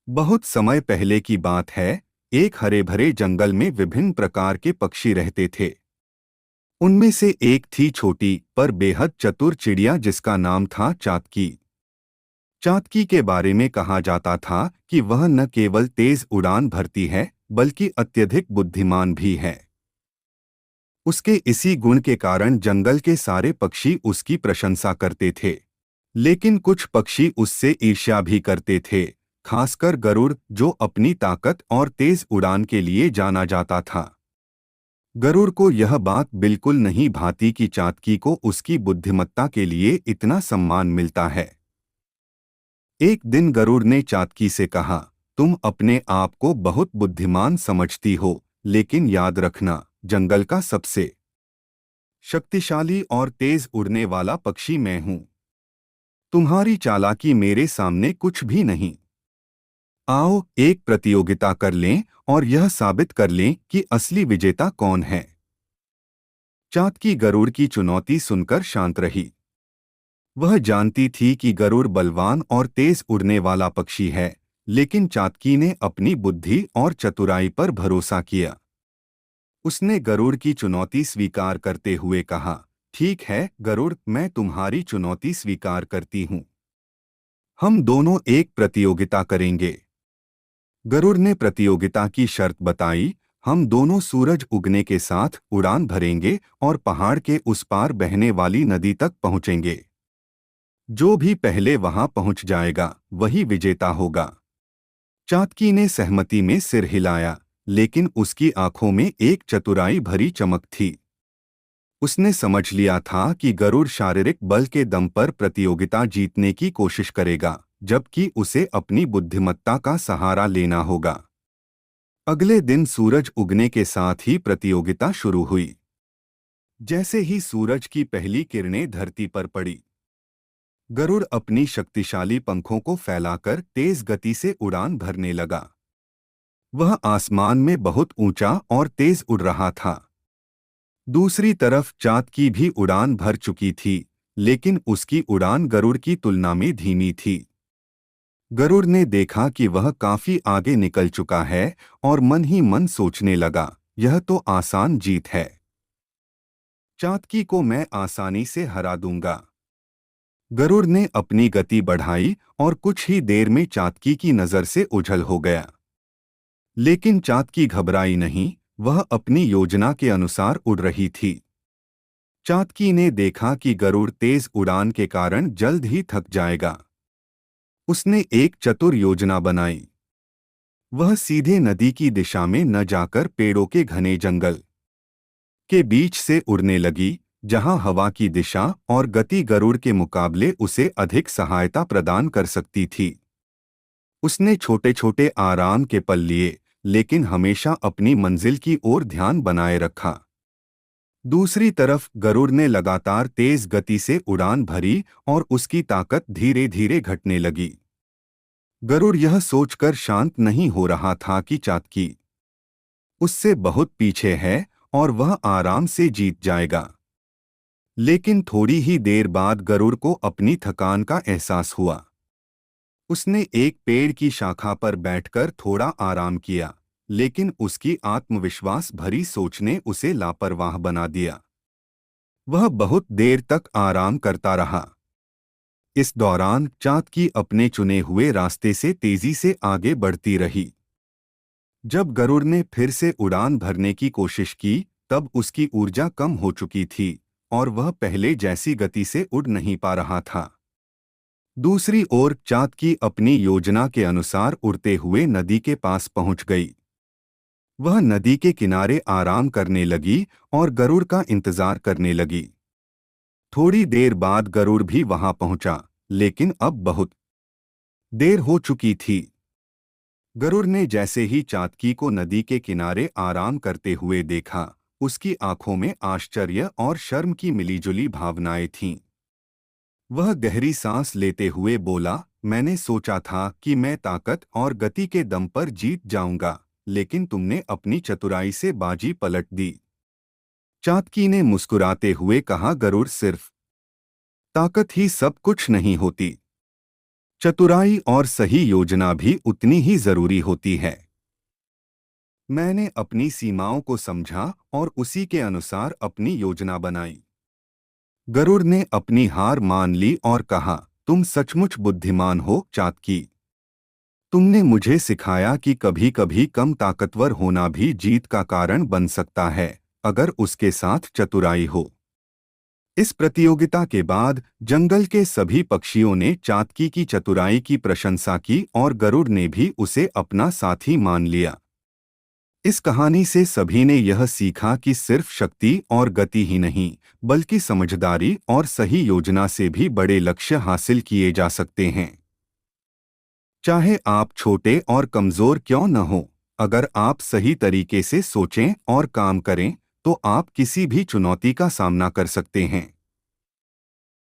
बहुत समय पहले की बात है। एक हरे भरे जंगल में विभिन्न प्रकार के पक्षी रहते थे। उनमें से एक थी छोटी पर बेहद चतुर चिड़िया जिसका नाम था चातकी। चातकी के बारे में कहा जाता था कि वह न केवल तेज उड़ान भरती है बल्कि अत्यधिक बुद्धिमान भी है। उसके इसी गुण के कारण जंगल के सारे पक्षी उसकी प्रशंसा करते थे। लेकिन कुछ पक्षी उससे ईर्ष्या भी करते थे, खासकर गरुड़ जो अपनी ताकत और तेज उड़ान के लिए जाना जाता था। गरुड़ को यह बात बिल्कुल नहीं भाती कि चातकी को उसकी बुद्धिमत्ता के लिए इतना सम्मान मिलता है। एक दिन गरुड़ ने चातकी से कहा, तुम अपने आप को बहुत बुद्धिमान समझती हो, लेकिन याद रखना, जंगल का सबसे शक्तिशाली और तेज उड़ने वाला पक्षी मैं हूं। तुम्हारी चालाकी मेरे सामने कुछ भी नहीं। आओ एक प्रतियोगिता कर लें और यह साबित कर लें कि असली विजेता कौन है। चातकी गरुड़ की चुनौती सुनकर शांत रही। वह जानती थी कि गरुड़ बलवान और तेज उड़ने वाला पक्षी है, लेकिन चातकी ने अपनी बुद्धि और चतुराई पर भरोसा किया। उसने गरुड़ की चुनौती स्वीकार करते हुए कहा, ठीक है गरुड़, मैं तुम्हारी चुनौती स्वीकार करती हूँ। हम दोनों एक प्रतियोगिता करेंगे। गरुड़ ने प्रतियोगिता की शर्त बताई, हम दोनों सूरज उगने के साथ उड़ान भरेंगे और पहाड़ के उस पार बहने वाली नदी तक पहुंचेंगे। जो भी पहले वहां पहुंच जाएगा वही विजेता होगा। चातकी ने सहमति में सिर हिलाया, लेकिन उसकी आंखों में एक चतुराई भरी चमक थी। उसने समझ लिया था कि गरुड़ शारीरिक बल के दम पर प्रतियोगिता जीतने की कोशिश करेगा, जबकि उसे अपनी बुद्धिमत्ता का सहारा लेना होगा। अगले दिन सूरज उगने के साथ ही प्रतियोगिता शुरू हुई। जैसे ही सूरज की पहली किरणें धरती पर पड़ी, गरुड़ अपनी शक्तिशाली पंखों को फैलाकर तेज गति से उड़ान भरने लगा। वह आसमान में बहुत ऊंचा और तेज उड़ रहा था। दूसरी तरफ चातकी भी उड़ान भर चुकी थी, लेकिन उसकी उड़ान गरुड़ की तुलना में धीमी थी। गरुड़ ने देखा कि वह काफी आगे निकल चुका है और मन ही मन सोचने लगा, यह तो आसान जीत है। चातकी को मैं आसानी से हरा दूंगा। गरुड़ ने अपनी गति बढ़ाई और कुछ ही देर में चातकी की नजर से ओझल हो गया। लेकिन चातकी घबराई नहीं, वह अपनी योजना के अनुसार उड़ रही थी। चातकी ने देखा कि गरुड़ तेज उड़ान के कारण जल्द ही थक जाएगा। उसने एक चतुर योजना बनाई। वह सीधे नदी की दिशा में न जाकर पेड़ों के घने जंगल के बीच से उड़ने लगी, जहां हवा की दिशा और गति गरुड़ के मुकाबले उसे अधिक सहायता प्रदान कर सकती थी। उसने छोटे छोटे आराम के पल लिए, लेकिन हमेशा अपनी मंजिल की ओर ध्यान बनाए रखा। दूसरी तरफ गरुड़ ने लगातार तेज गति से उड़ान भरी और उसकी ताकत धीरे धीरे घटने लगी। गरुड़ यह सोचकर शांत नहीं हो रहा था कि चातकी उससे बहुत पीछे है और वह आराम से जीत जाएगा। लेकिन थोड़ी ही देर बाद गरुड़ को अपनी थकान का एहसास हुआ। उसने एक पेड़ की शाखा पर बैठकर थोड़ा आराम किया, लेकिन उसकी आत्मविश्वास भरी सोच ने उसे लापरवाह बना दिया। वह बहुत देर तक आराम करता रहा। इस दौरान चातकी अपने चुने हुए रास्ते से तेजी से आगे बढ़ती रही। जब गरुड़ ने फिर से उड़ान भरने की कोशिश की, तब उसकी ऊर्जा कम हो चुकी थी और वह पहले जैसी गति से उड़ नहीं पा रहा था। दूसरी ओर चातकी अपनी योजना के अनुसार उड़ते हुए नदी के पास पहुंच गई। वह नदी के किनारे आराम करने लगी और गरुड़ का इंतजार करने लगी। थोड़ी देर बाद गरुड़ भी वहां पहुंचा, लेकिन अब बहुत देर हो चुकी थी। गरुड़ ने जैसे ही चातकी को नदी के किनारे आराम करते हुए देखा, उसकी आंखों में आश्चर्य और शर्म की मिलीजुली भावनाएं थीं। वह गहरी सांस लेते हुए बोला, मैंने सोचा था कि मैं ताकत और गति के दम पर जीत जाऊंगा, लेकिन तुमने अपनी चतुराई से बाजी पलट दी। चातकी ने मुस्कुराते हुए कहा, गरुड़, सिर्फ ताकत ही सब कुछ नहीं होती। चतुराई और सही योजना भी उतनी ही जरूरी होती है। मैंने अपनी सीमाओं को समझा और उसी के अनुसार अपनी योजना बनाई। गरुड़ ने अपनी हार मान ली और कहा, तुम सचमुच बुद्धिमान हो चातकी। तुमने मुझे सिखाया कि कभी कभी कम ताकतवर होना भी जीत का कारण बन सकता है, अगर उसके साथ चतुराई हो। इस प्रतियोगिता के बाद जंगल के सभी पक्षियों ने चातकी की चतुराई की प्रशंसा की और गरुड़ ने भी उसे अपना साथी मान लिया। इस कहानी से सभी ने यह सीखा कि सिर्फ शक्ति और गति ही नहीं, बल्कि समझदारी और सही योजना से भी बड़े लक्ष्य हासिल किए जा सकते हैं। चाहे आप छोटे और कमजोर क्यों न हो, अगर आप सही तरीके से सोचें और काम करें, तो आप किसी भी चुनौती का सामना कर सकते हैं।